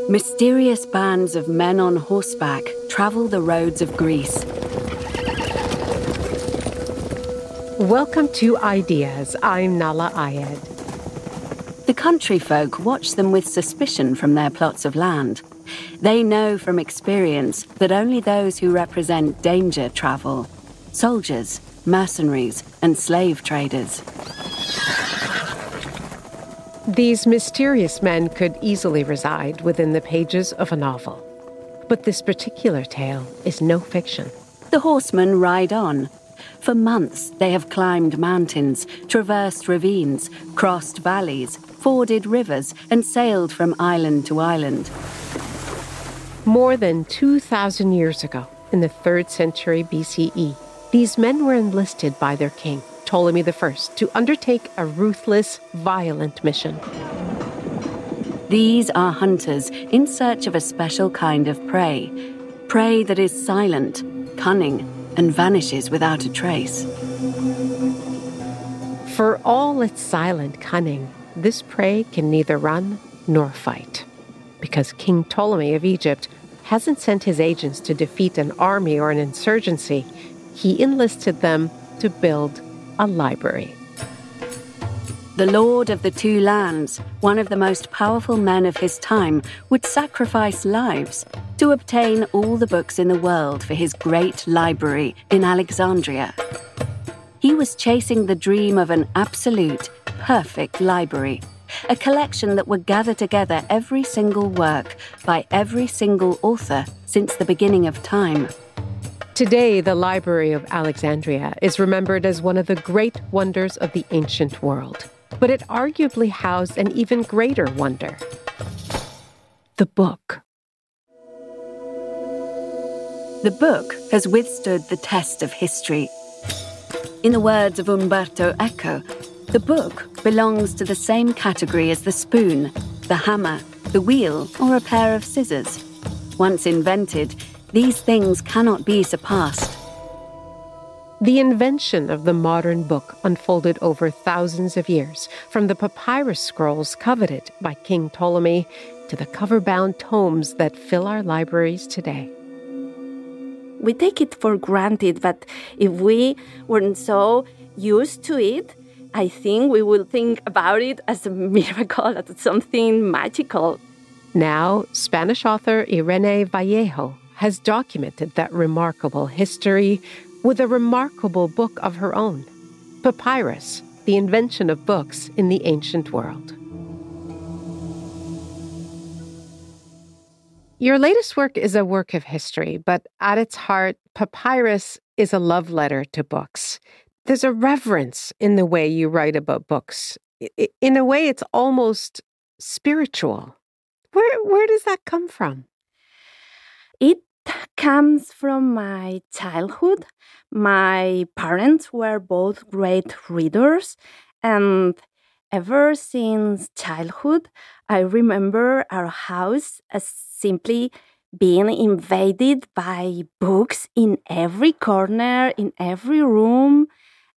Mysterious bands of men on horseback travel the roads of Greece. Welcome to Ideas. I'm Nahlah Ayed. The country folk watch them with suspicion from their plots of land. They know from experience that only those who represent danger travel: soldiers, mercenaries, and slave traders. These mysterious men could easily reside within the pages of a novel. But this particular tale is no fiction. The horsemen ride on. For months, they have climbed mountains, traversed ravines, crossed valleys, forded rivers, and sailed from island to island. More than 2,000 years ago, in the 3rd century BCE, these men were enlisted by their king, Ptolemy I, to undertake a ruthless, violent mission. These are hunters in search of a special kind of prey that is silent, cunning, and vanishes without a trace. For all its silent cunning, this prey can neither run nor fight. Because King Ptolemy of Egypt hasn't sent his agents to defeat an army or an insurgency, he enlisted them to build a library. The Lord of the Two Lands, one of the most powerful men of his time, would sacrifice lives to obtain all the books in the world for his great library in Alexandria. He was chasing the dream of an absolute, perfect library, a collection that would gather together every single work by every single author since the beginning of time. Today, the Library of Alexandria is remembered as one of the great wonders of the ancient world. But it arguably housed an even greater wonder: the book. The book has withstood the test of history. In the words of Umberto Eco, the book belongs to the same category as the spoon, the hammer, the wheel, or a pair of scissors. Once invented, these things cannot be surpassed. The invention of the modern book unfolded over thousands of years, from the papyrus scrolls coveted by King Ptolemy to the cover-bound tomes that fill our libraries today. We take it for granted, but if we weren't so used to it, I think we will think about it as a miracle, as something magical. Now, Spanish author Irene Vallejo has documented that remarkable history with a remarkable book of her own, Papyrus, the Invention of Books in the Ancient World. Your latest work is a work of history, but at its heart, Papyrus is a love letter to books. There's a reverence in the way you write about books. In a way, it's almost spiritual. Where does that come from? It comes from my childhood. My parents were both great readers, and ever since childhood, I remember our house as simply being invaded by books in every corner, in every room.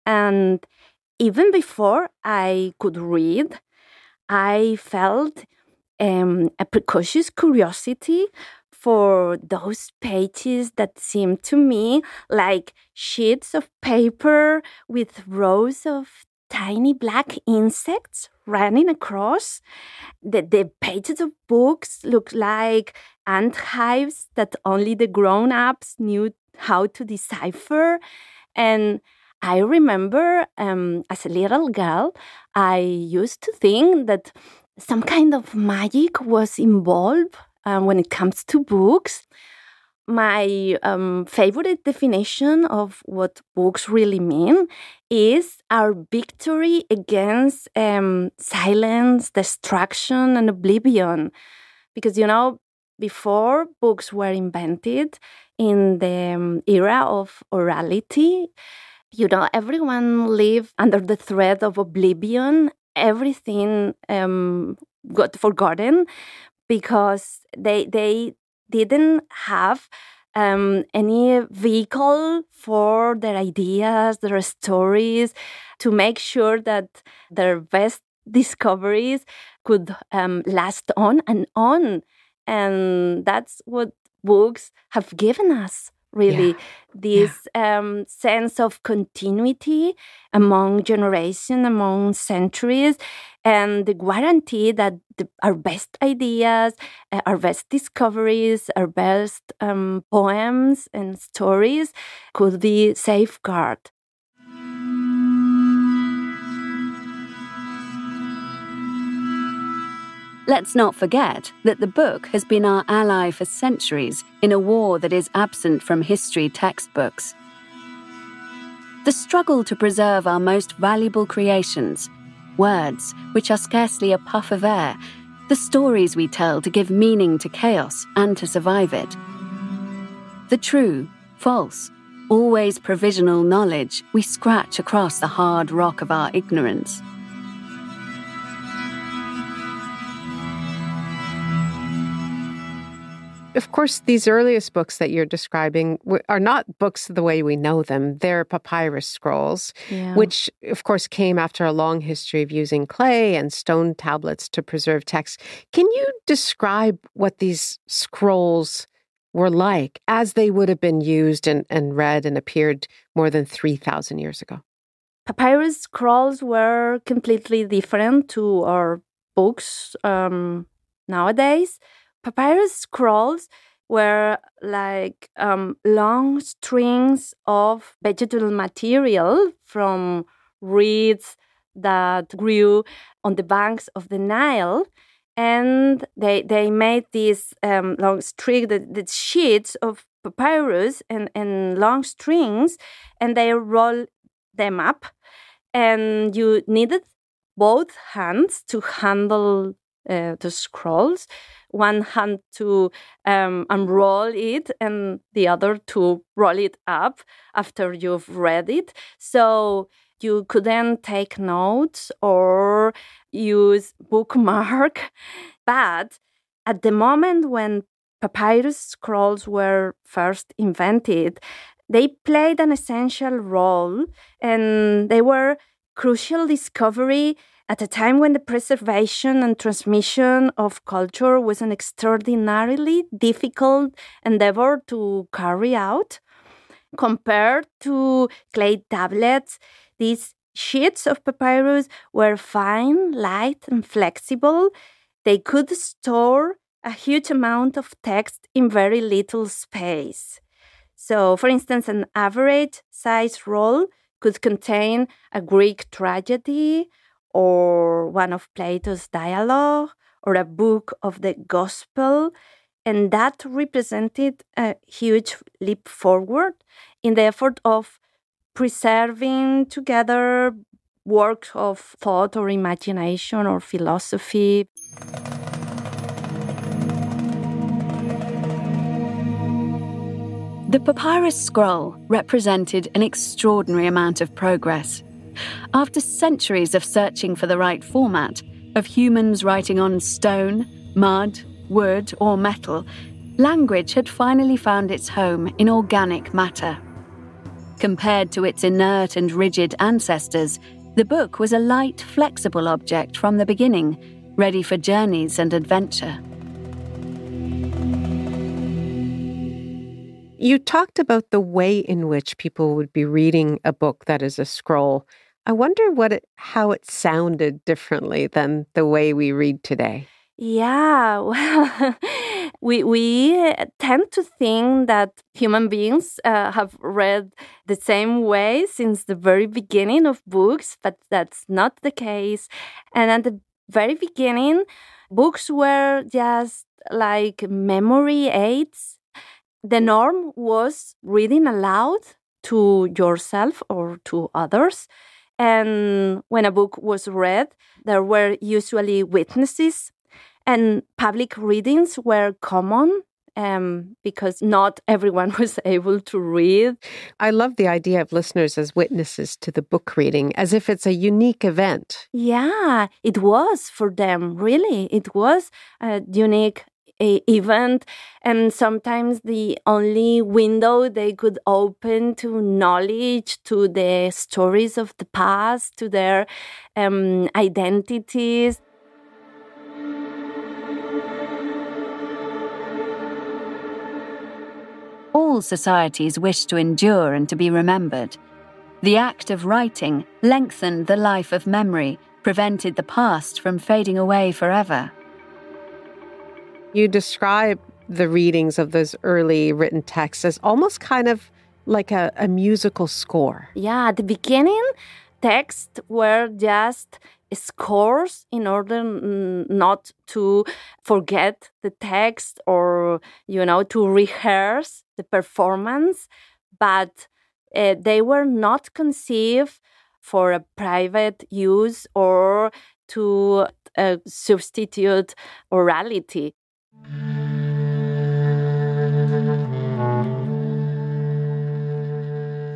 And even before I could read, I felt a precocious curiosity for those pages that seemed to me like sheets of paper with rows of tiny black insects running across. The pages of books looked like ant hives that only the grown-ups knew how to decipher. And I remember as a little girl, I used to think that some kind of magic was involved when it comes to books. My favorite definition of what books really mean is our victory against silence, distraction, and oblivion. Because, before books were invented, in the era of orality, everyone lived under the threat of oblivion. Everything got forgotten because they didn't have any vehicle for their ideas, their stories, to make sure that their best discoveries could last on and on. And that's what books have given us, really. This sense of continuity among generations, among centuries, and the guarantee that our best ideas, our best discoveries, our best poems and stories could be safeguarded. Let's not forget that the book has been our ally for centuries in a war that is absent from history textbooks. The struggle to preserve our most valuable creations, words which are scarcely a puff of air, the stories we tell to give meaning to chaos and to survive it. The true, false, always provisional knowledge we scratch across the hard rock of our ignorance. Of course, these earliest books that you're describing are not books the way we know them. They're papyrus scrolls, which, of course, came after a long history of using clay and stone tablets to preserve text. Can you describe what these scrolls were like as they would have been used and read and appeared more than 3,000 years ago? Papyrus scrolls were completely different to our books nowadays. Papyrus scrolls were like long strings of vegetable material from reeds that grew on the banks of the Nile. And they made these long strings, the sheets of papyrus and long strings, and they roll them up. And you needed both hands to handle the scrolls. One hand to unroll it and the other to roll it up after you've read it. So you couldn't take notes or use bookmark. But at the moment when papyrus scrolls were first invented, they played an essential role, and they were crucial discovery at a time when the preservation and transmission of culture was an extraordinarily difficult endeavor to carry out. Compared to clay tablets, these sheets of papyrus were fine, light, and flexible. They could store a huge amount of text in very little space. So, for instance, an average size roll could contain a Greek tragedy, or one of Plato's dialogue, or a book of the gospel. And that represented a huge leap forward in the effort of preserving together works of thought or imagination or philosophy. The papyrus scroll represented an extraordinary amount of progress. After centuries of searching for the right format, of humans writing on stone, mud, wood, or metal, language had finally found its home in organic matter. Compared to its inert and rigid ancestors, the book was a light, flexible object from the beginning, ready for journeys and adventure. You talked about the way in which people would be reading a book that is a scroll. I wonder how it sounded differently than the way we read today. Yeah, well, we tend to think that human beings have read the same way since the very beginning of books, but that's not the case. And at the very beginning, books were just like memory aids. The norm was reading aloud to yourself or to others. And when a book was read, there were usually witnesses, and public readings were common because not everyone was able to read. I love the idea of listeners as witnesses to the book reading, as if it's a unique event. Yeah, it was for them, really. It was a unique event, and sometimes the only window they could open to knowledge, to the stories of the past, to their identities. All societies wished to endure and to be remembered. The act of writing lengthened the life of memory, prevented the past from fading away forever. You describe the readings of those early written texts as almost kind of like a musical score. Yeah, at the beginning, texts were just scores in order not to forget the text or, to rehearse the performance. But they were not conceived for a private use or to substitute orality.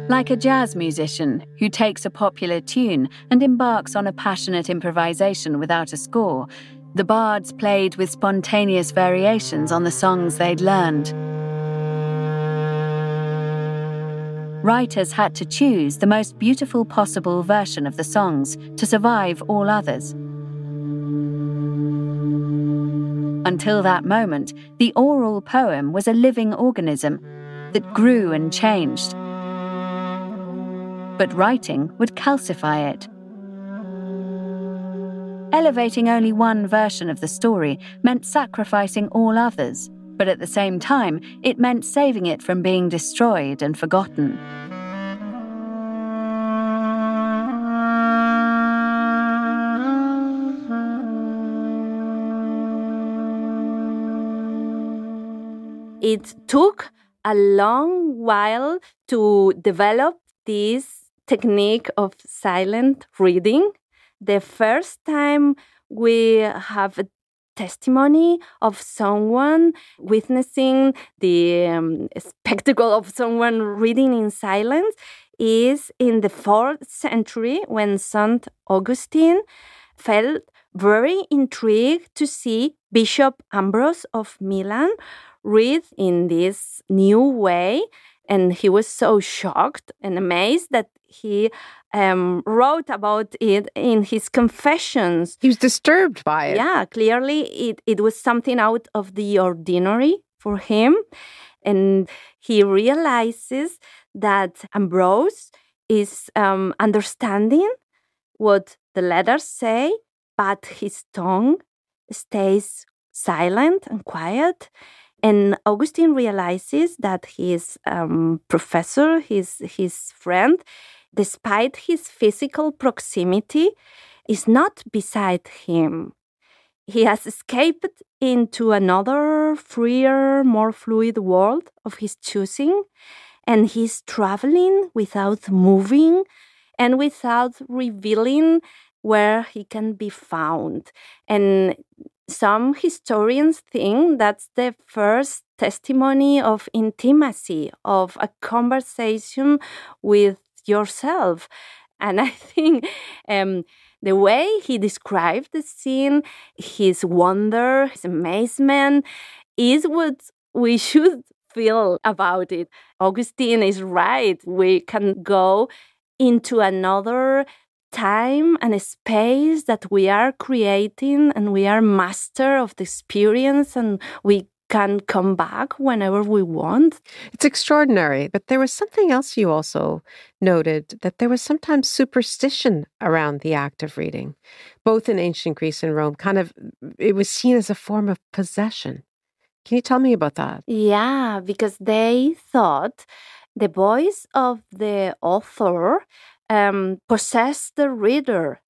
Like a jazz musician who takes a popular tune and embarks on a passionate improvisation without a score, the bards played with spontaneous variations on the songs they'd learned. Writers had to choose the most beautiful possible version of the songs to survive all others. Until that moment, the oral poem was a living organism that grew and changed. But writing would calcify it. Elevating only one version of the story meant sacrificing all others, but at the same time, it meant saving it from being destroyed and forgotten. It took a long while to develop this technique of silent reading. The first time we have a testimony of someone witnessing the spectacle of someone reading in silence is in the 4th century when St. Augustine felt very intrigued to see Bishop Ambrose of Milan read in this new way. And he was so shocked and amazed that he wrote about it in his Confessions. He was disturbed by it. Yeah, clearly it was something out of the ordinary for him. And he realizes that Ambrose is understanding what the letters say, but his tongue stays silent and quiet. And Augustine realizes that his professor, his friend, despite his physical proximity, is not beside him. He has escaped into another freer, more fluid world of his choosing, and he's traveling without moving and without revealing where he can be found. And some historians think that's the first testimony of intimacy, of a conversation with yourself. And I think the way he described the scene, his wonder, his amazement, is what we should feel about it. Augustine is right. We can go into another time and a space that we are creating, and we are master of the experience, and we can come back whenever we want. It's extraordinary. But there was something else you also noted, that there was sometimes superstition around the act of reading, both in ancient Greece and Rome. It was seen as a form of possession. Can you tell me about that? Yeah, because they thought the voice of the author possess the reader.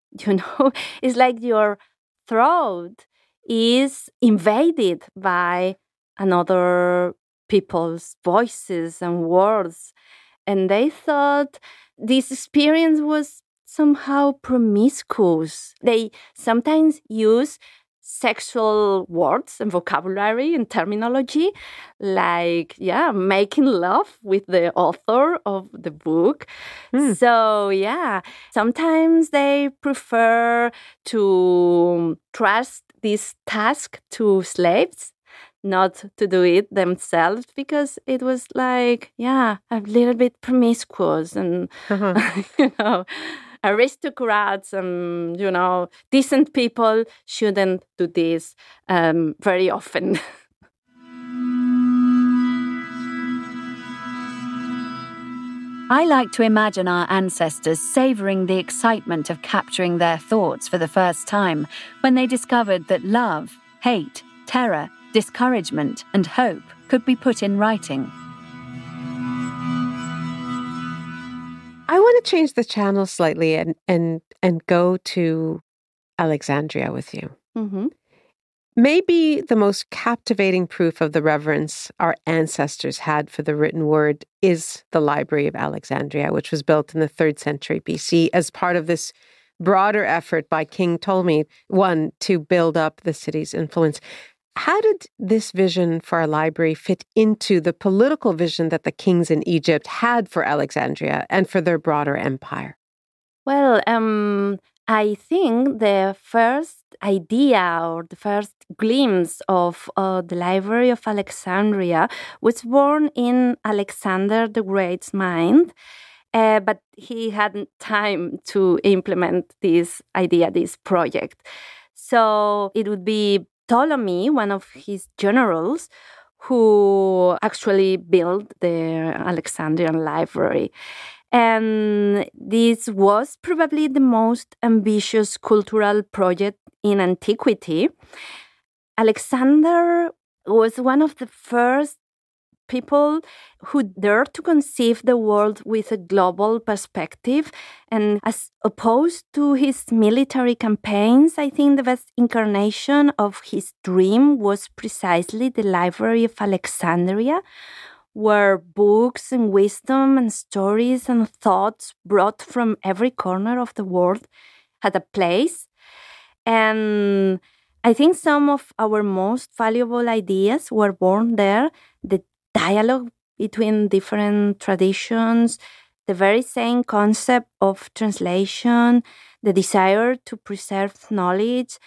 It's like your throat is invaded by another people's voices and words. And they thought this experience was somehow promiscuous. They sometimes use sexual words and vocabulary and terminology, like, making love with the author of the book. So, sometimes they prefer to trust this task to slaves, not to do it themselves, because it was like, a little bit promiscuous and, aristocrats and, decent people shouldn't do this very often. I like to imagine our ancestors savoring the excitement of capturing their thoughts for the first time when they discovered that love, hate, terror, discouragement, and hope could be put in writing. I want to change the channel slightly and go to Alexandria with you. Mm-hmm. Maybe the most captivating proof of the reverence our ancestors had for the written word is the Library of Alexandria, which was built in the 3rd century BC as part of this broader effort by King Ptolemy I to build up the city's influence. How did this vision for a library fit into the political vision that the kings in Egypt had for Alexandria and for their broader empire? Well, I think the first idea or the first glimpse of the Library of Alexandria was born in Alexander the Great's mind, but he hadn't time to implement this idea, this project. So it would be Ptolemy, one of his generals, who actually built the Alexandrian Library. And this was probably the most ambitious cultural project in antiquity. Alexander was one of the first people who dared to conceive the world with a global perspective. And as opposed to his military campaigns, I think the best incarnation of his dream was precisely the Library of Alexandria, where books and wisdom and stories and thoughts brought from every corner of the world had a place. And I think some of our most valuable ideas were born there. The dialogue between different traditions, the very same concept of translation, the desire to preserve knowledge,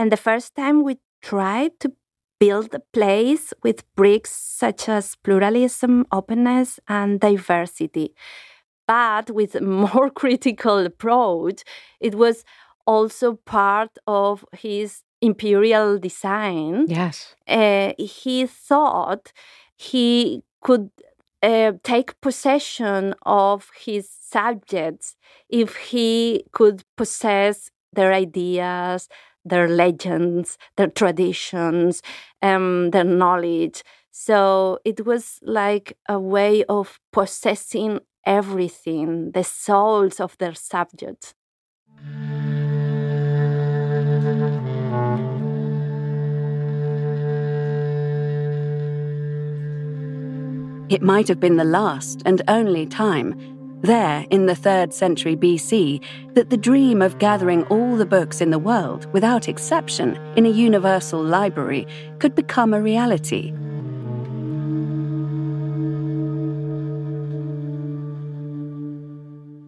and the first time we tried to build a place with bricks such as pluralism, openness, and diversity. But with a more critical approach, it was also part of his imperial design. Yes. He thought he could take possession of his subjects if he could possess their ideas, their legends, their traditions, their knowledge. So it was like a way of possessing everything, the souls of their subjects. It might have been the last and only time, there in the 3rd century BC, that the dream of gathering all the books in the world, without exception, in a universal library, could become a reality.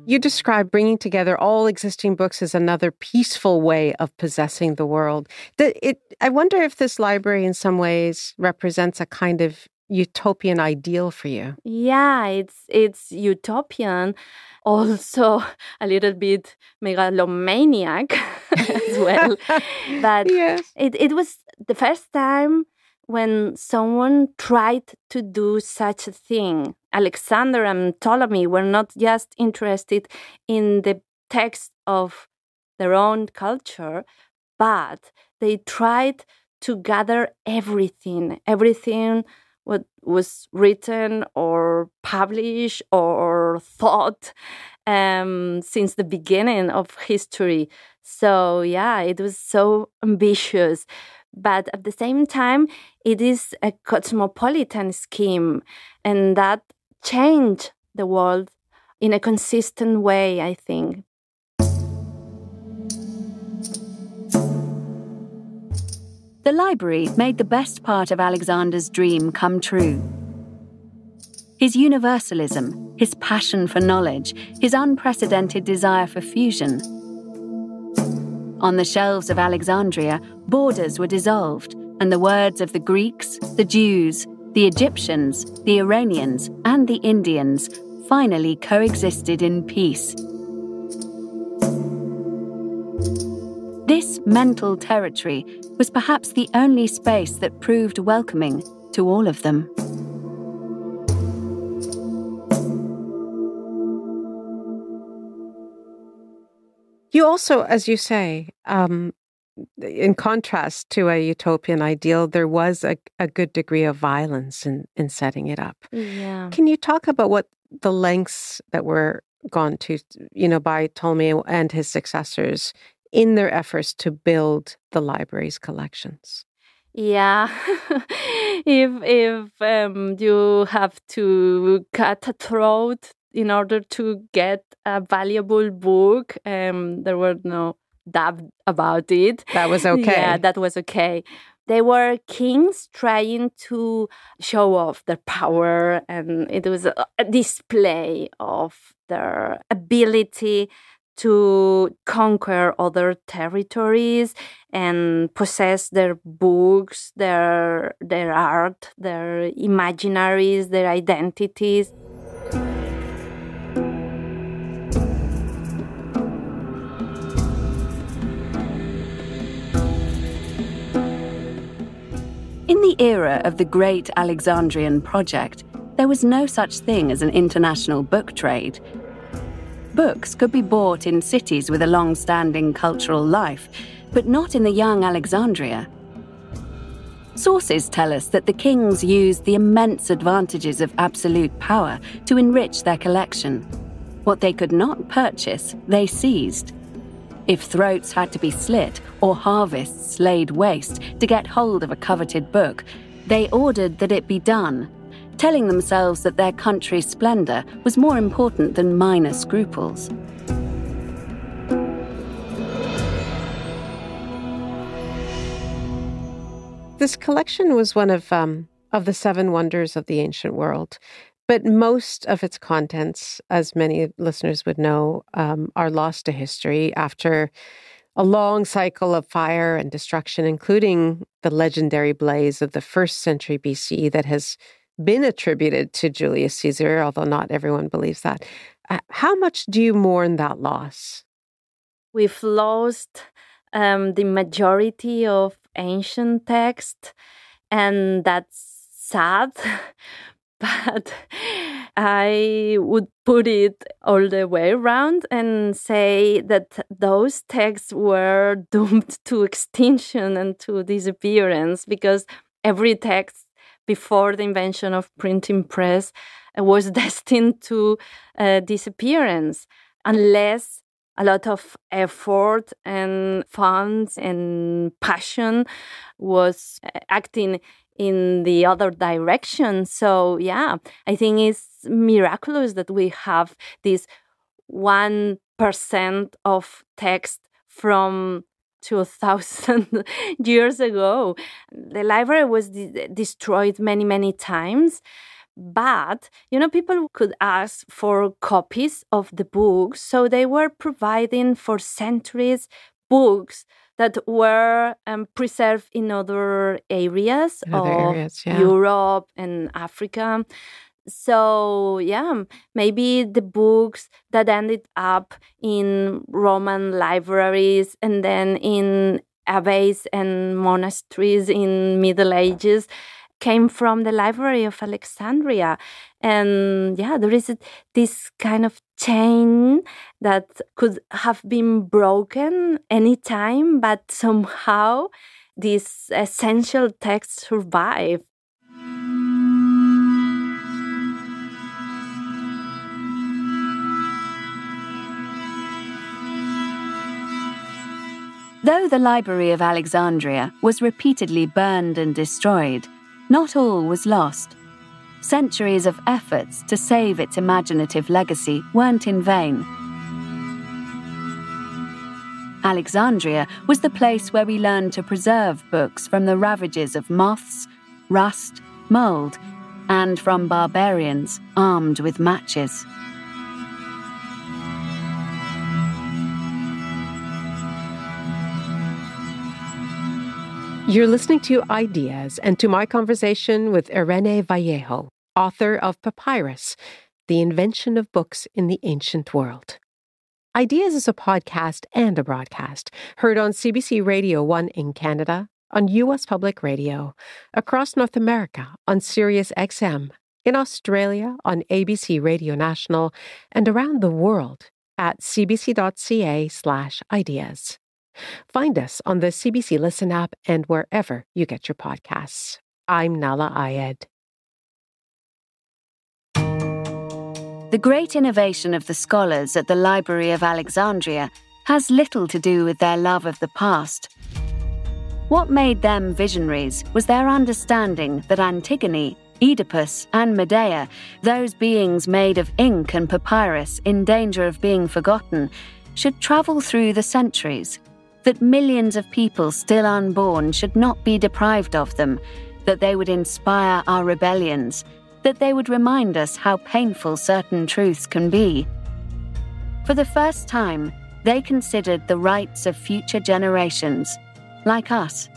You describe bringing together all existing books as another peaceful way of possessing the world. I wonder if this library in some ways represents a kind of utopian ideal for you. Yeah, it's utopian, also a little bit megalomaniac as well. But yes. It was the first time when someone tried to do such a thing. Alexander and Ptolemy were not just interested in the text of their own culture, but they tried to gather everything what was written or published or thought since the beginning of history. So yeah, it was so ambitious. But at the same time, it is a cosmopolitan scheme, and that changed the world in a consistent way, I think. The library made the best part of Alexander's dream come true. His universalism, his passion for knowledge, his unprecedented desire for fusion. On the shelves of Alexandria, borders were dissolved, and the words of the Greeks, the Jews, the Egyptians, the Iranians, and the Indians finally coexisted in peace. This mental territory was perhaps the only space that proved welcoming to all of them. You also, as you say, in contrast to a utopian ideal, there was a good degree of violence in setting it up. Yeah. Can you talk about what the lengths that were gone to, by Ptolemy and his successors in their efforts to build the library's collections? Yeah, if you have to cut a throat in order to get a valuable book, there were no doubt about it. That was okay. Yeah, that was okay. They were kings trying to show off their power, and it was a display of their ability to conquer other territories and possess their books, their art, their imaginaries, their identities. In the era of the Great Alexandrian Project, there was no such thing as an international book trade. Books could be bought in cities with a long-standing cultural life, but not in the young Alexandria. Sources tell us that the kings used the immense advantages of absolute power to enrich their collection. What they could not purchase, they seized. If throats had to be slit or harvests laid waste to get hold of a coveted book, they ordered that it be done, telling themselves that their country's splendor was more important than minor scruples. This collection was one of the 7 wonders of the ancient world, but most of its contents, as many listeners would know, are lost to history after a long cycle of fire and destruction, including the legendary blaze of the 1st century BC that has been attributed to Julius Caesar, although not everyone believes that. How much do you mourn that loss? We've lost the majority of ancient text, and that's sad. But I would put it all the way around and say that those texts were doomed to extinction and to disappearance, because every text before the invention of printing press was destined to disappearance unless a lot of effort and funds and passion was acting in the other direction. So, yeah, I think it's miraculous that we have this 1% of text from 2,000 years ago. The library was destroyed many, many times. But, people could ask for copies of the books. So they were providing for centuries books that were preserved in other areas Europe and Africa. So, yeah, maybe the books that ended up in Roman libraries and then in abbeys and monasteries in Middle Ages came from the Library of Alexandria. And yeah, there is this kind of chain that could have been broken anytime, but somehow this essential text survived. Though the Library of Alexandria was repeatedly burned and destroyed, not all was lost. Centuries of efforts to save its imaginative legacy weren't in vain. Alexandria was the place where we learned to preserve books from the ravages of moths, rust, mold, and from barbarians armed with matches. You're listening to Ideas and to my conversation with Irene Vallejo, author of Papyrus, The Invention of Books in the Ancient World. Ideas is a podcast and a broadcast, heard on CBC Radio 1 in Canada, on U.S. Public Radio, across North America on Sirius XM, in Australia on ABC Radio National, and around the world at cbc.ca/ideas. Find us on the CBC Listen app and wherever you get your podcasts. I'm Nahlah Ayed. The great innovation of the scholars at the Library of Alexandria has little to do with their love of the past. What made them visionaries was their understanding that Antigone, Oedipus, and Medea, those beings made of ink and papyrus in danger of being forgotten, should travel through the centuries, that millions of people still unborn should not be deprived of them, that they would inspire our rebellions, that they would remind us how painful certain truths can be. For the first time, they considered the rights of future generations, like us.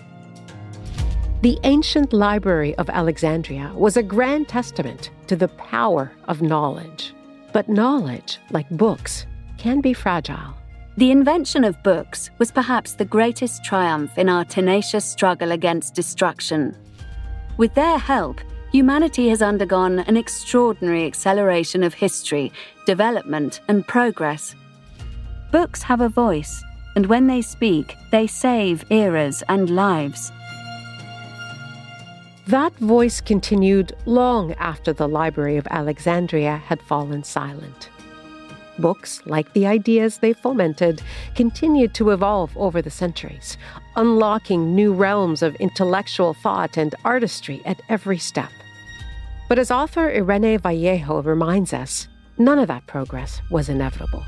The ancient Library of Alexandria was a grand testament to the power of knowledge. But knowledge, like books, can be fragile. The invention of books was perhaps the greatest triumph in our tenacious struggle against destruction. With their help, humanity has undergone an extraordinary acceleration of history, development, and progress. Books have a voice, and when they speak, they save eras and lives. That voice continued long after the Library of Alexandria had fallen silent. Books, like the ideas they fomented, continued to evolve over the centuries, unlocking new realms of intellectual thought and artistry at every step. But as author Irene Vallejo reminds us, none of that progress was inevitable.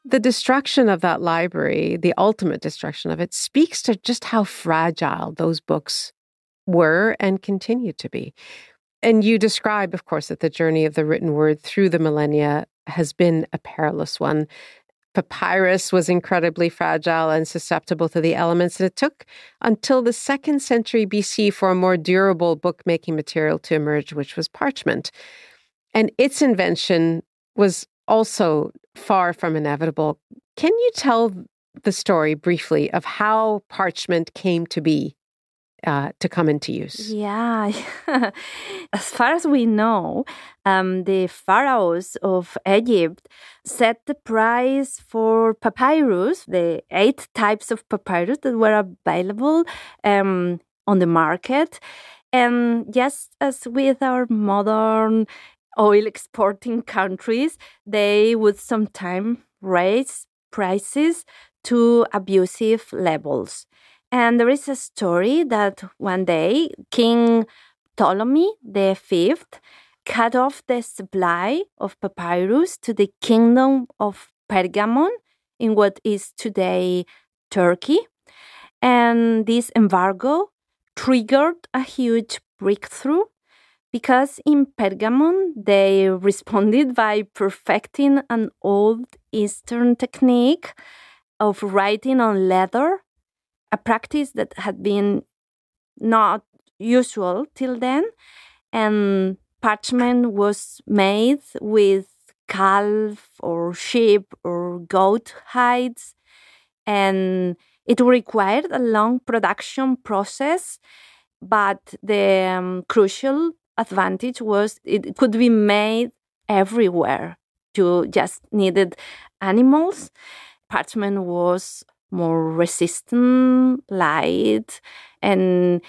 The destruction of that library, the ultimate destruction of it, speaks to just how fragile those books were and continue to be. And you describe, of course, that the journey of the written word through the millennia has been a perilous one. Papyrus was incredibly fragile and susceptible to the elements, and it took until the 2nd century BC for a more durable bookmaking material to emerge, which was parchment. And its invention was also far from inevitable. Can you tell the story briefly of how parchment came to be, to come into use? Yeah. As far as we know, the pharaohs of Egypt set the price for papyrus, the 8 types of papyrus that were available on the market. And just as with our modern oil exporting countries, they would sometimes raise prices to abusive levels. And there is a story that one day King Ptolemy V cut off the supply of papyrus to the kingdom of Pergamon in what is today Turkey. And this embargo triggered a huge breakthrough, because in Pergamon, they responded by perfecting an old Eastern technique of writing on leather, a practice that had been not usual till then. And parchment was made with calf or sheep or goat hides, and it required a long production process, but the crucial advantage was it could be made everywhere. You just needed animals. Parchment was more resistant, light, and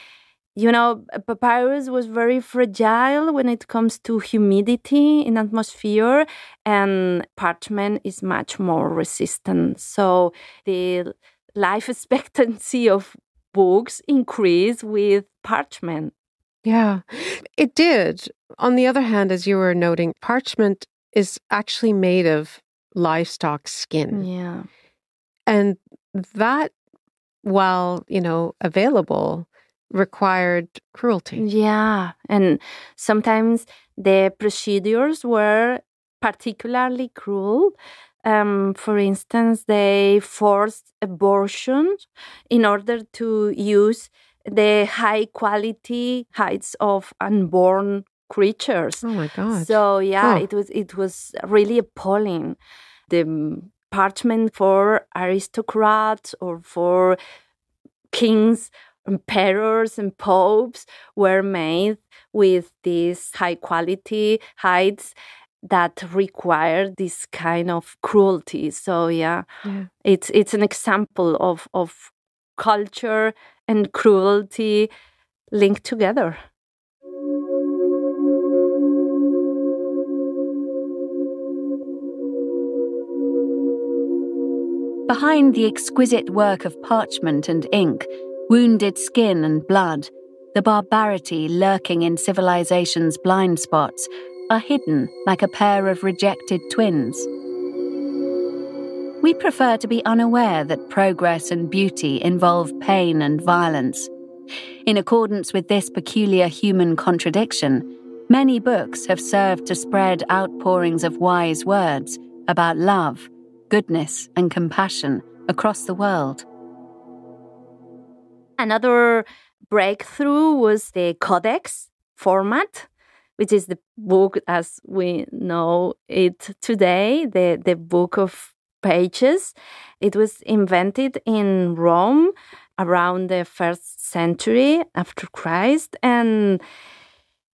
papyrus was very fragile when it comes to humidity in atmosphere, and parchment is much more resistant. So the life expectancy of books increased with parchment. Yeah, it did. On the other hand, as you were noting, parchment is actually made of livestock skin. Yeah. And that, while, available, required cruelty. Yeah. And sometimes the procedures were particularly cruel. For instance, they forced abortion in order to use the high quality hides of unborn creatures. Oh my God. So it was really appalling. The parchment for aristocrats or for kings, emperors and popes were made with these high quality hides that require this kind of cruelty. So yeah. It's an example of culture and cruelty linked together. Behind the exquisite work of parchment and ink, wounded skin and blood, the barbarity lurking in civilization's blind spots are hidden like a pair of rejected twins. We prefer to be unaware that progress and beauty involve pain and violence. In accordance with this peculiar human contradiction, many books have served to spread outpourings of wise words about love, goodness, and compassion across the world. Another breakthrough was the codex format, which is the book as we know it today, the book of pages. It was invented in Rome around the 1st century after Christ. And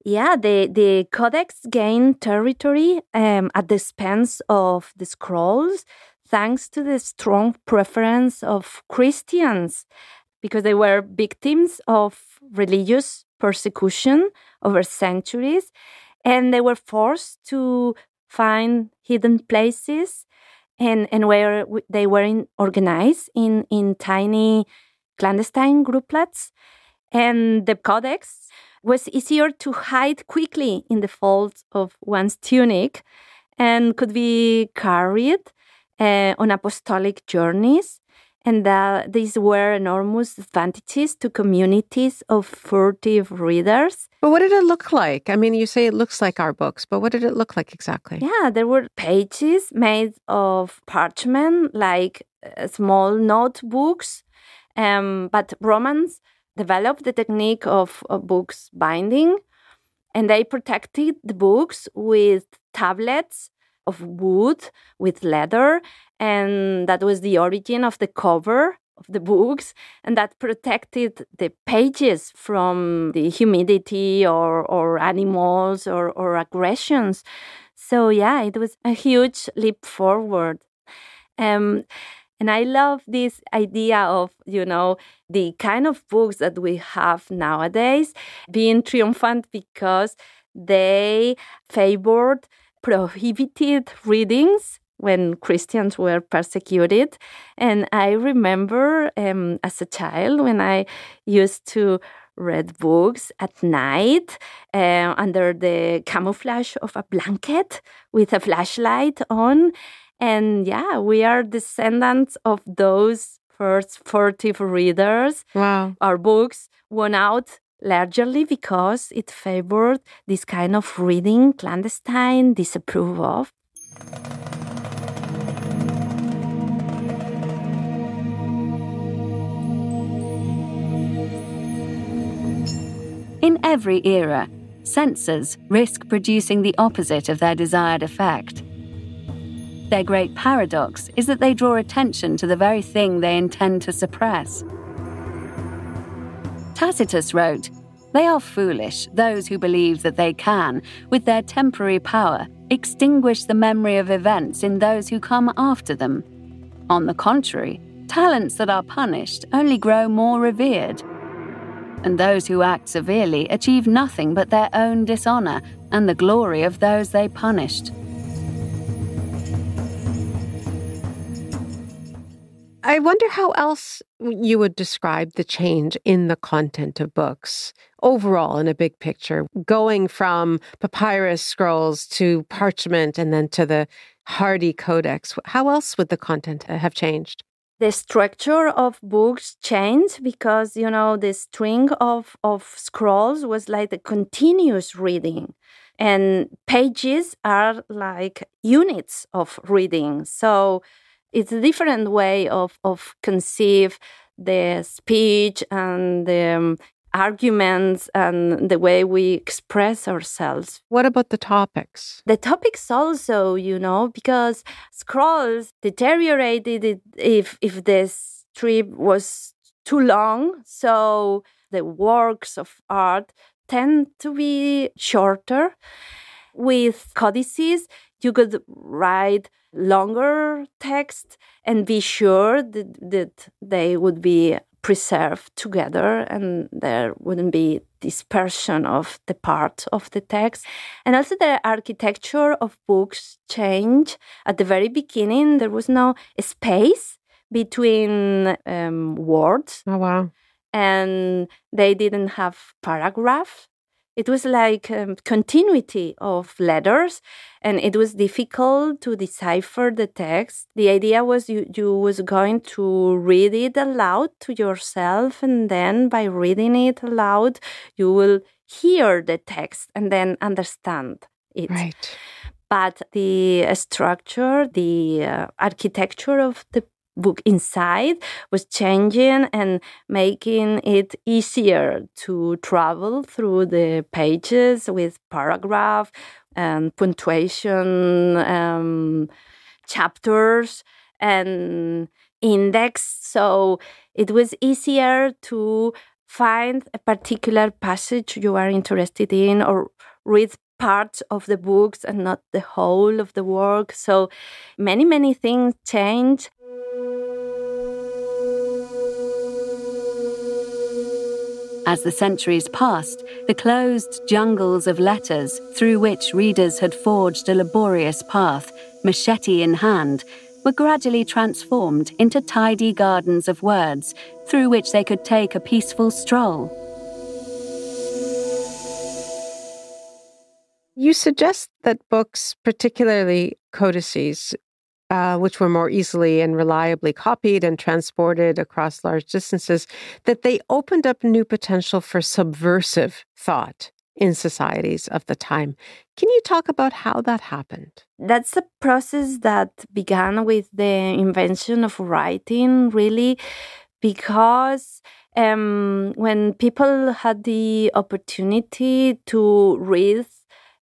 yeah, the codex gained territory at the expense of the scrolls, thanks to the strong preference of Christians, because they were victims of religious persecution over centuries, and they were forced to find hidden places and where they were organized in tiny clandestine grouplets. And the codex was easier to hide quickly in the folds of one's tunic and could be carried on apostolic journeys. And these were enormous advantages to communities of furtive readers. But what did it look like? I mean, you say it looks like our books, but what did it look like exactly? Yeah, there were pages made of parchment, like small notebooks. But Romans developed the technique of books binding, and they protected the books with tablets of wood, with leather, and that was the origin of the cover of the books, and that protected the pages from the humidity or animals or aggressions. So yeah, it was a huge leap forward. And I love this idea of, the kind of books that we have nowadays being triumphant because they favored prohibited readings when Christians were persecuted. And I remember as a child when I used to read books at night under the camouflage of a blanket with a flashlight on. And yeah, we are descendants of those first furtive readers. Wow. Our books won out largely because it favored this kind of reading clandestine, disapproved of. In every era, censors risk producing the opposite of their desired effect. Their great paradox is that they draw attention to the very thing they intend to suppress. Tacitus wrote, "They are foolish, those who believe that they can, with their temporary power, extinguish the memory of events in those who come after them. On the contrary, talents that are punished only grow more revered. And those who act severely achieve nothing but their own dishonor and the glory of those they punished." I wonder how else you would describe the change in the content of books overall in a big picture, going from papyrus scrolls to parchment and then to the hardy codex. How else would the content have changed? The structure of books changed because, the string of scrolls was like a continuous reading. And pages are like units of reading. So it's a different way of conceive the speech and the arguments and the way we express ourselves. What about the topics? The topics also, because scrolls deteriorated if the strip was too long. So the works of art tend to be shorter. With codices, you could write longer text and be sure that they would be preserved together and there wouldn't be dispersion of the part of the text. And also the architecture of books changed. At the very beginning, there was no space between words. Oh, wow. And they didn't have paragraphs. It was like continuity of letters, and it was difficult to decipher the text. The idea was you was going to read it aloud to yourself, and then by reading it aloud, you will hear the text and then understand it. Right. But the structure, the architecture of the book inside was changing and making it easier to travel through the pages with paragraph and punctuation, chapters and index. So it was easier to find a particular passage you are interested in or read parts of the books and not the whole of the work. So many things changed. As the centuries passed, the closed jungles of letters through which readers had forged a laborious path, machete in hand, were gradually transformed into tidy gardens of words through which they could take a peaceful stroll. You suggest that books, particularly codices, which were more easily and reliably copied and transported across large distances, that they opened up new potential for subversive thought in societies of the time. Can you talk about how that happened? That's a process that began with the invention of writing, really, because when people had the opportunity to read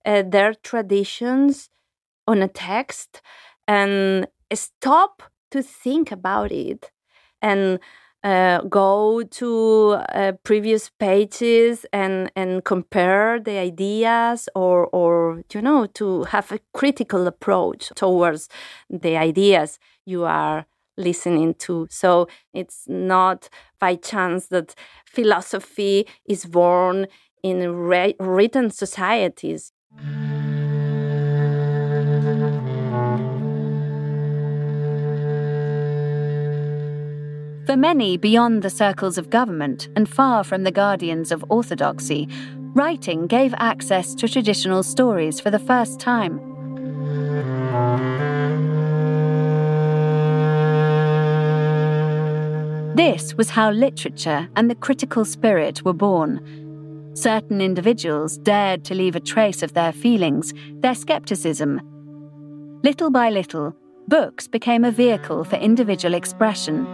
their traditions on a text, and stop to think about it and go to previous pages and compare the ideas or to have a critical approach towards the ideas you are listening to. So it's not by chance that philosophy is born in written societies. For many beyond the circles of government and far from the guardians of orthodoxy, writing gave access to traditional stories for the first time. This was how literature and the critical spirit were born. Certain individuals dared to leave a trace of their feelings, their skepticism. Little by little, books became a vehicle for individual expression.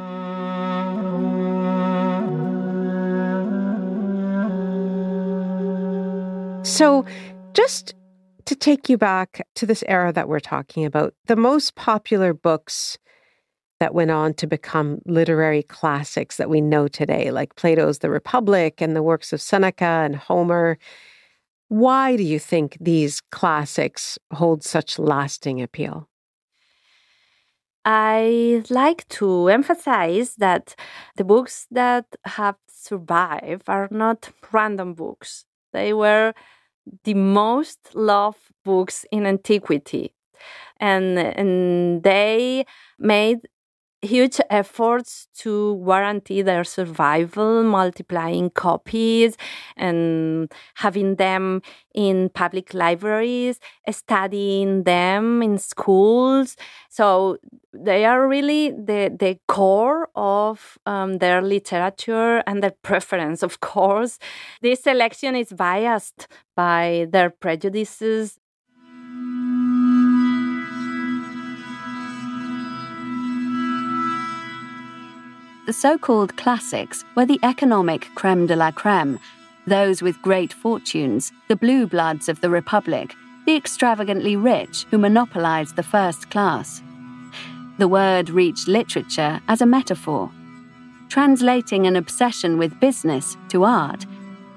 So, just to take you back to this era that we're talking about, the most popular books that went on to become literary classics that we know today, like Plato's The Republic and the works of Seneca and Homer, why do you think these classics hold such lasting appeal? I like to emphasize that the books that have survived are not random books. They were the most loved books in antiquity. And they made huge efforts to guarantee their survival, multiplying copies and having them in public libraries, studying them in schools. So they are really the core of their literature and their preference, of course. This selection is biased by their prejudices. The so-called classics were the economic crème de la crème, those with great fortunes, the blue bloods of the Republic, the extravagantly rich who monopolized the first class. The word reached literature as a metaphor, translating an obsession with business to art,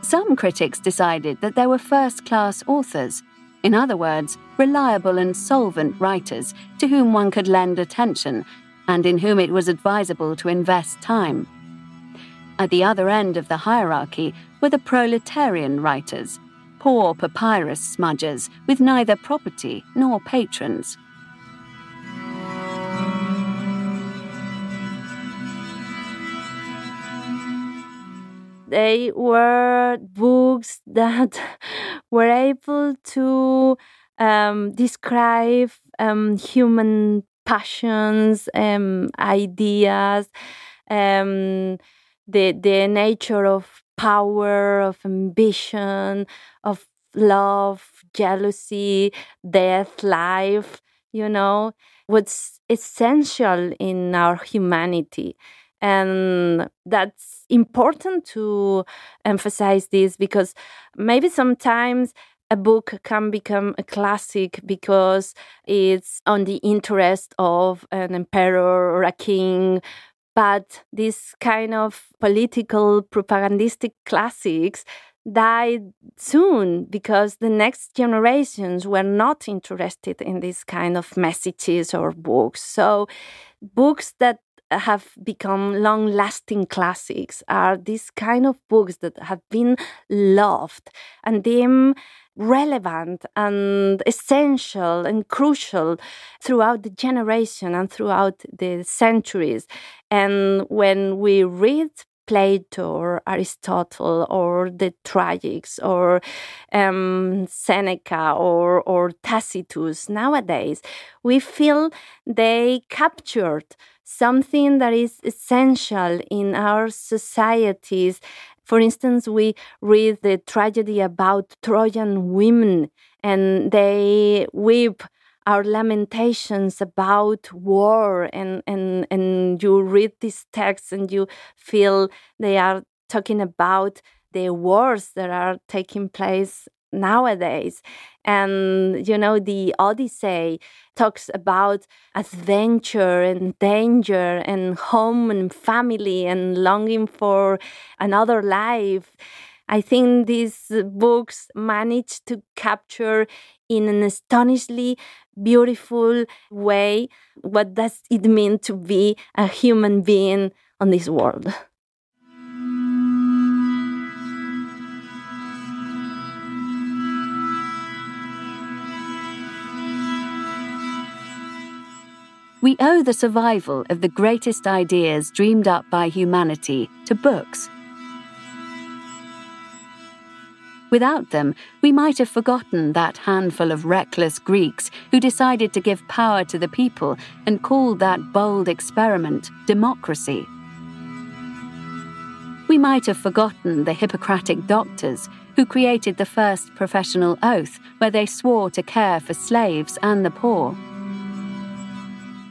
Some critics decided that there were first-class authors, in other words, reliable and solvent writers to whom one could lend attention and in whom it was advisable to invest time. At the other end of the hierarchy were the proletarian writers, poor papyrus smudgers with neither property nor patrons. They were books that were able to describe human passions, ideas, the nature of power, of ambition, of love, jealousy, death, life, what's essential in our humanity. And that's important to emphasize this, because maybe sometimes a book can become a classic because it's on the interest of an emperor or a king. But this kind of political propagandistic classics died soon because the next generations were not interested in this kind of messages or books. So books that have become long-lasting classics are these kind of books that have been loved and deemed relevant and essential and crucial throughout the generation and throughout the centuries. And when we read Plato or Aristotle or the Tragics or Seneca or Tacitus nowadays, we feel they captured something that is essential in our societies. For instance, we read the tragedy about Trojan women, and they weep our lamentations about war, and you read these texts and you feel they are talking about the wars that are taking place nowadays. And, the Odyssey talks about adventure and danger and home and family and longing for another life. I think these books manage to capture in an astonishingly beautiful way what does it mean to be a human being on this world. We owe the survival of the greatest ideas dreamed up by humanity to books. Without them, we might have forgotten that handful of reckless Greeks who decided to give power to the people and called that bold experiment democracy. We might have forgotten the Hippocratic doctors who created the first professional oath where they swore to care for slaves and the poor.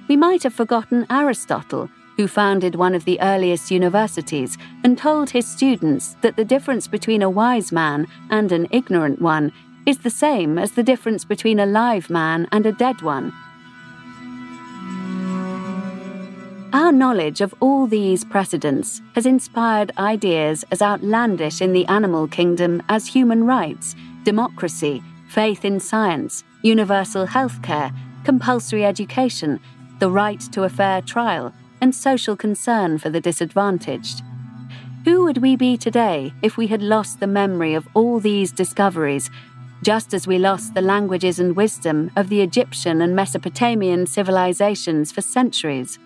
We might have forgotten Aristotle, who founded one of the earliest universities and told his students that the difference between a wise man and an ignorant one is the same as the difference between a live man and a dead one. Our knowledge of all these precedents has inspired ideas as outlandish in the animal kingdom as human rights, democracy, faith in science, universal healthcare, compulsory education, the right to a fair trial, and social concern for the disadvantaged. Who would we be today if we had lost the memory of all these discoveries, just as we lost the languages and wisdom of the Egyptian and Mesopotamian civilizations for centuries?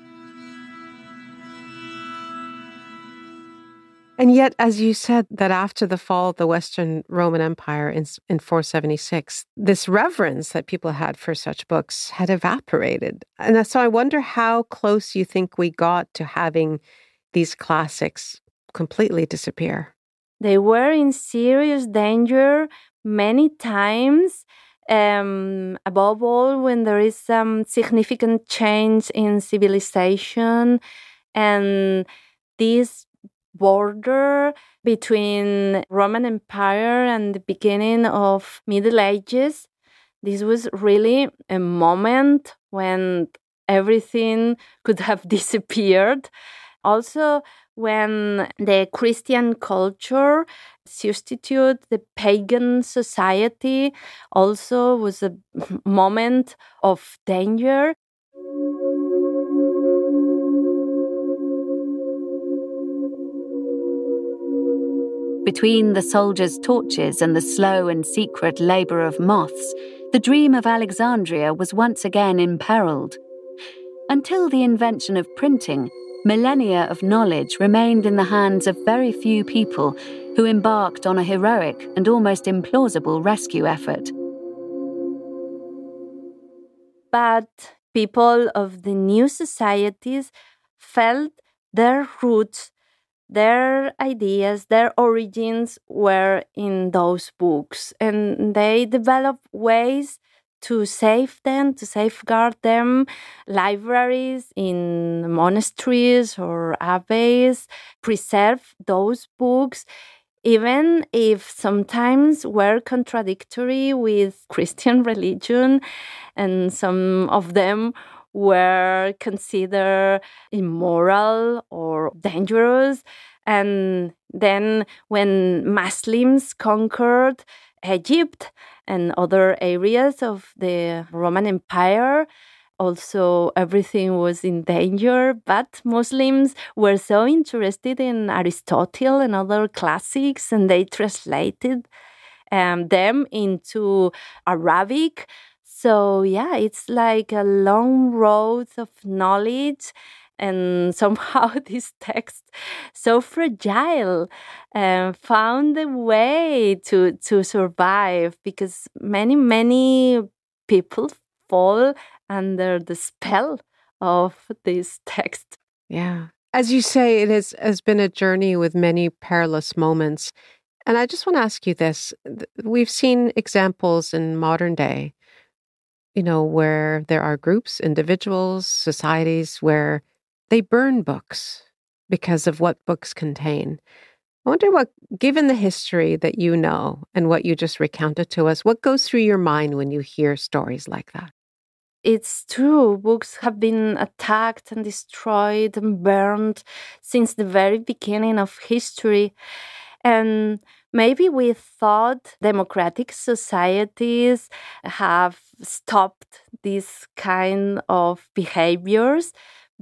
And yet, as you said, that after the fall of the Western Roman Empire in 476, this reverence that people had for such books had evaporated. And so I wonder how close you think we got to having these classics completely disappear. They were in serious danger many times, above all when there is some significant change in civilization, and this border between Roman Empire and the beginning of Middle Ages. This was really a moment when everything could have disappeared. Also, when the Christian culture substituted the pagan society, also was a moment of danger. Between the soldiers' torches and the slow and secret labour of moths, the dream of Alexandria was once again imperilled. Until the invention of printing, millennia of knowledge remained in the hands of very few people who embarked on a heroic and almost implausible rescue effort. But people of the new societies felt their roots, their ideas, their origins were in those books, and they developed ways to save them, to safeguard them. Libraries in monasteries or abbeys preserve those books, even if sometimes were contradictory with Christian religion, and some of them were considered immoral or dangerous. And then when Muslims conquered Egypt and other areas of the Roman Empire, also everything was in danger. But Muslims were so interested in Aristotle and other classics, and they translated them into Arabic. So yeah, it's like a long road of knowledge, and somehow this text, so fragile, found a way to survive, because many people fall under the spell of this text. Yeah. As you say, it has been a journey with many perilous moments. And I just want to ask you this. We've seen examples in modern day, where there are groups, individuals, societies where they burn books because of what books contain. I wonder given the history that you know and what you just recounted to us, what goes through your mind when you hear stories like that? It's true. Books have been attacked and destroyed and burned since the very beginning of history. And maybe we thought democratic societies have stopped this kind of behaviors,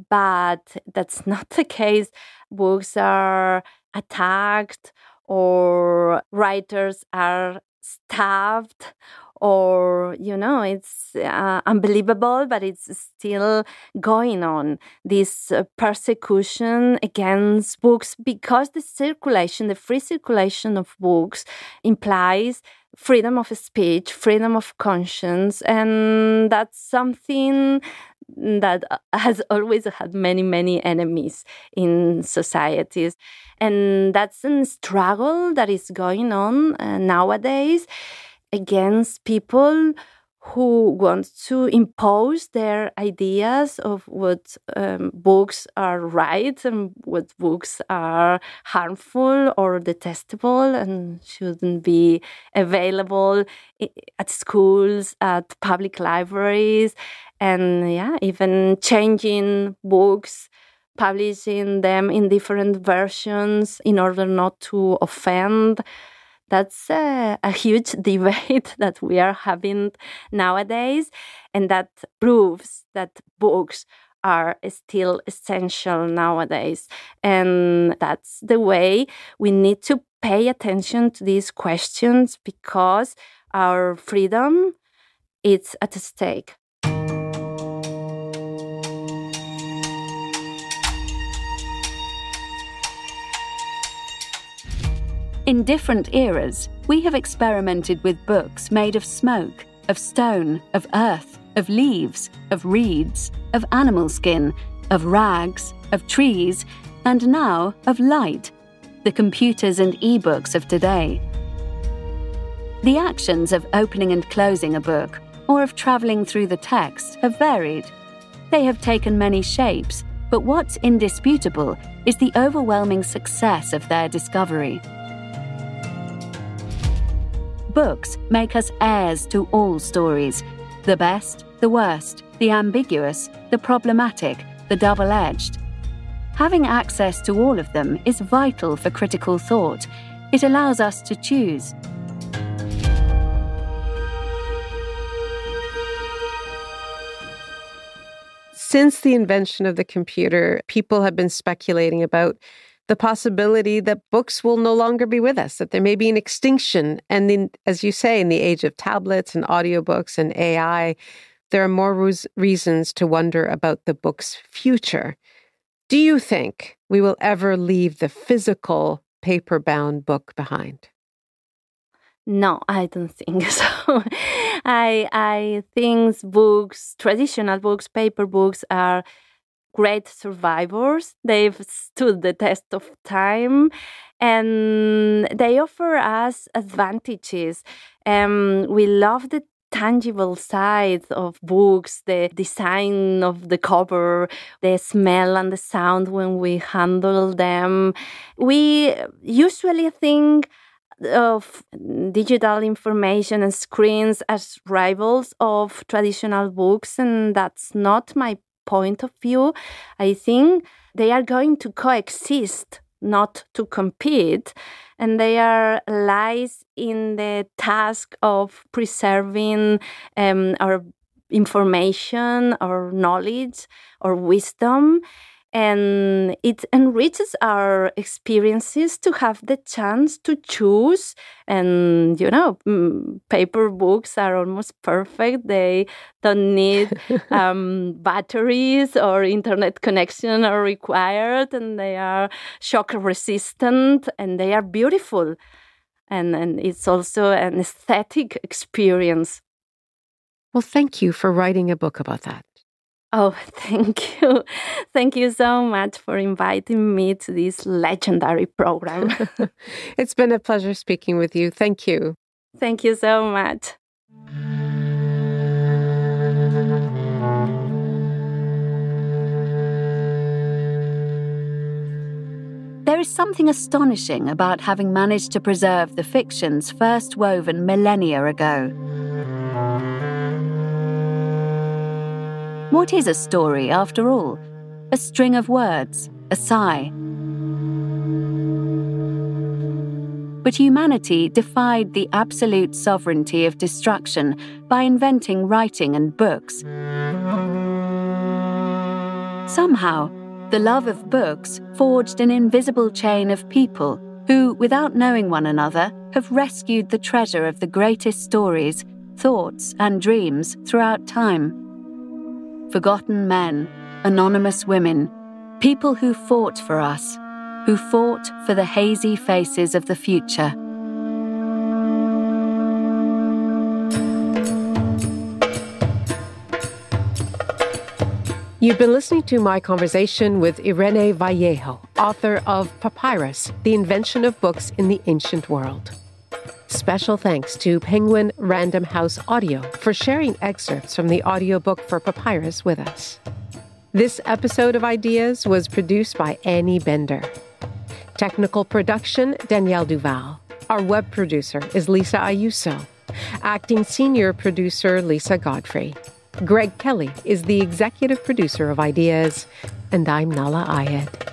but that's not the case. Books are attacked, or writers are stabbed, or, it's unbelievable, but it's still going on. This persecution against books, because the free circulation of books implies freedom of speech, freedom of conscience, and that's something that has always had many enemies in societies. And that's a struggle that is going on nowadays against people who want to impose their ideas of what books are right and what books are harmful or detestable and shouldn't be available at schools, at public libraries, and even changing books, publishing them in different versions in order not to offend. That's a huge debate that we are having nowadays, and that proves that books are still essential nowadays. And that's the way we need to pay attention to these questions, because our freedom is at stake. In different eras, we have experimented with books made of smoke, of stone, of earth, of leaves, of reeds, of animal skin, of rags, of trees, and now of light, the computers and e-books of today. The actions of opening and closing a book, or of travelling through the text, have varied. They have taken many shapes, but what's indisputable is the overwhelming success of their discovery. Books make us heirs to all stories, the best, the worst, the ambiguous, the problematic, the double-edged. Having access to all of them is vital for critical thought. It allows us to choose. Since the invention of the computer, people have been speculating about the possibility that books will no longer be with us, that there may be an extinction. And as you say, in the age of tablets and audiobooks and AI, there are more reasons to wonder about the book's future. Do you think we will ever leave the physical paper-bound book behind? No, I don't think so. I think books, traditional books, paper books, are great survivors. They've stood the test of time, and they offer us advantages. We love the tangible side of books, the design of the cover, the smell and the sound when we handle them. We usually think of digital information and screens as rivals of traditional books, and that's not my point of view. I think they are going to coexist, not to compete, and they are lies in the task of preserving our information, our knowledge, our wisdom. And it enriches our experiences to have the chance to choose. And, paper books are almost perfect. They don't need batteries or internet connection are required. And they are shock resistant and they are beautiful. And it's also an aesthetic experience. Well, thank you for writing a book about that. Oh, thank you. Thank you so much for inviting me to this legendary program. It's been a pleasure speaking with you. Thank you. Thank you so much. There is something astonishing about having managed to preserve the fictions first woven millennia ago. What is a story, after all? A string of words, a sigh. But humanity defied the absolute sovereignty of destruction by inventing writing and books. Somehow, the love of books forged an invisible chain of people who, without knowing one another, have rescued the treasure of the greatest stories, thoughts, and dreams throughout time. Forgotten men, anonymous women, people who fought for us, who fought for the hazy faces of the future. You've been listening to my conversation with Irene Vallejo, author of Papyrus, The Invention of Books in the Ancient World. Special thanks to Penguin Random House Audio for sharing excerpts from the audiobook for Papyrus with us. This episode of Ideas was produced by Annie Bender. Technical production, Danielle Duval. Our web producer is Lisa Ayuso. Acting senior producer, Lisa Godfrey. Greg Kelly is the executive producer of Ideas, and I'm Nahlah Ayed.